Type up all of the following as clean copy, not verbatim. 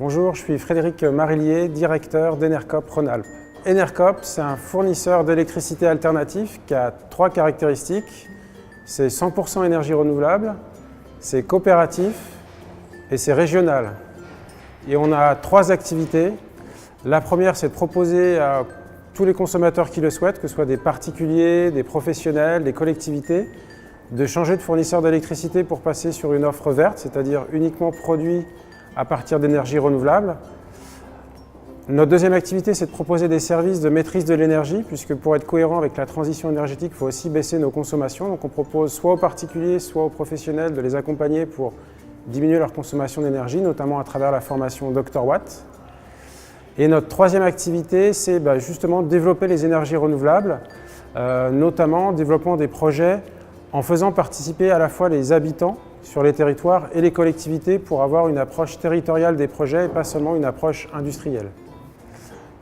Bonjour, je suis Frédéric Marillier, directeur d'Enercop Rhône-Alpes. Enercop, c'est un fournisseur d'électricité alternatif qui a 3 caractéristiques. C'est 100% énergie renouvelable, c'est coopératif et c'est régional. Et on a 3 activités. La première, c'est de proposer à tous les consommateurs qui le souhaitent, que ce soit des particuliers, des professionnels, des collectivités, de changer de fournisseur d'électricité pour passer sur une offre verte, c'est-à-dire uniquement produit à partir d'énergie renouvelable. Notre deuxième activité, c'est de proposer des services de maîtrise de l'énergie, puisque pour être cohérent avec la transition énergétique, il faut aussi baisser nos consommations. Donc on propose soit aux particuliers, soit aux professionnels de les accompagner pour diminuer leur consommation d'énergie, notamment à travers la formation Dr Watt. Et notre troisième activité, c'est justement développer les énergies renouvelables, notamment en développant des projets en faisant participer à la fois les habitants sur les territoires et les collectivités pour avoir une approche territoriale des projets et pas seulement une approche industrielle.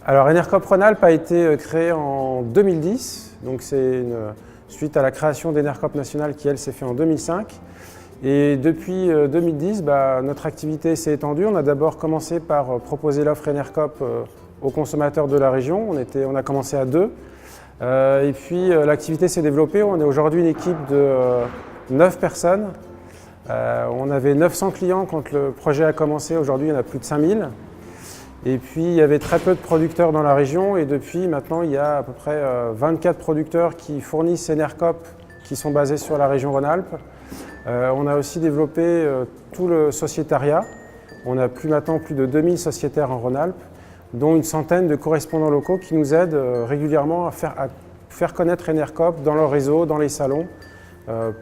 Alors Enercop Rhône-Alpes a été créé en 2010, donc c'est suite à la création d'Enercop National qui elle s'est fait en 2005. Et depuis 2010, notre activité s'est étendue. On a d'abord commencé par proposer l'offre Enercop aux consommateurs de la région. On a commencé à 2. Et puis l'activité s'est développée. On est aujourd'hui une équipe de 9 personnes. On avait 900 clients quand le projet a commencé. Aujourd'hui, il y en a plus de 5000. Et puis il y avait très peu de producteurs dans la région. Et depuis maintenant, il y a à peu près 24 producteurs qui fournissent Enercop qui sont basés sur la région Rhône-Alpes. On a aussi développé tout le sociétariat. On a maintenant plus de 2000 sociétaires en Rhône-Alpes, dont une centaine de correspondants locaux qui nous aident régulièrement à faire connaître Enercop dans leur réseau, dans les salons,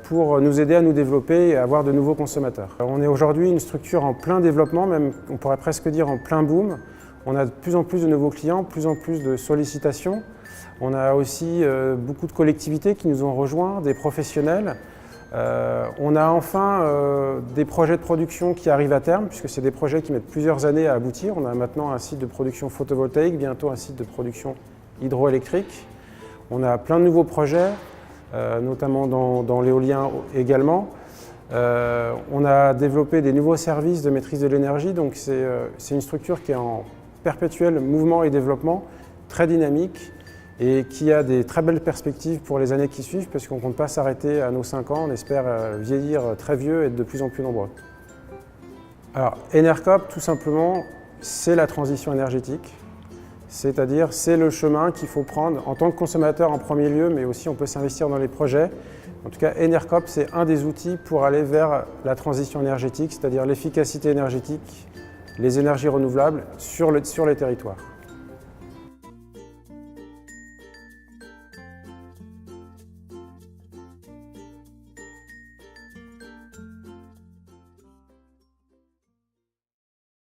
pour nous aider à nous développer et à avoir de nouveaux consommateurs. On est aujourd'hui une structure en plein développement, même on pourrait presque dire en plein boom. On a de plus en plus de nouveaux clients, de plus en plus de sollicitations. On a aussi beaucoup de collectivités qui nous ont rejoints, des professionnels. On a enfin des projets de production qui arrivent à terme, puisque c'est des projets qui mettent plusieurs années à aboutir. On a maintenant un site de production photovoltaïque, bientôt un site de production hydroélectrique. On a plein de nouveaux projets, notamment dans l'éolien également. On a développé des nouveaux services de maîtrise de l'énergie, donc c'est une structure qui est en perpétuel mouvement et développement, très dynamique, et qui a des très belles perspectives pour les années qui suivent, parce qu'on ne compte pas s'arrêter à nos 5 ans, on espère vieillir très vieux et être de plus en plus nombreux. Alors, Enercop, tout simplement, c'est la transition énergétique, c'est-à-dire c'est le chemin qu'il faut prendre en tant que consommateur en premier lieu, mais aussi on peut s'investir dans les projets. En tout cas, Enercop, c'est un des outils pour aller vers la transition énergétique, c'est-à-dire l'efficacité énergétique, les énergies renouvelables sur les territoires.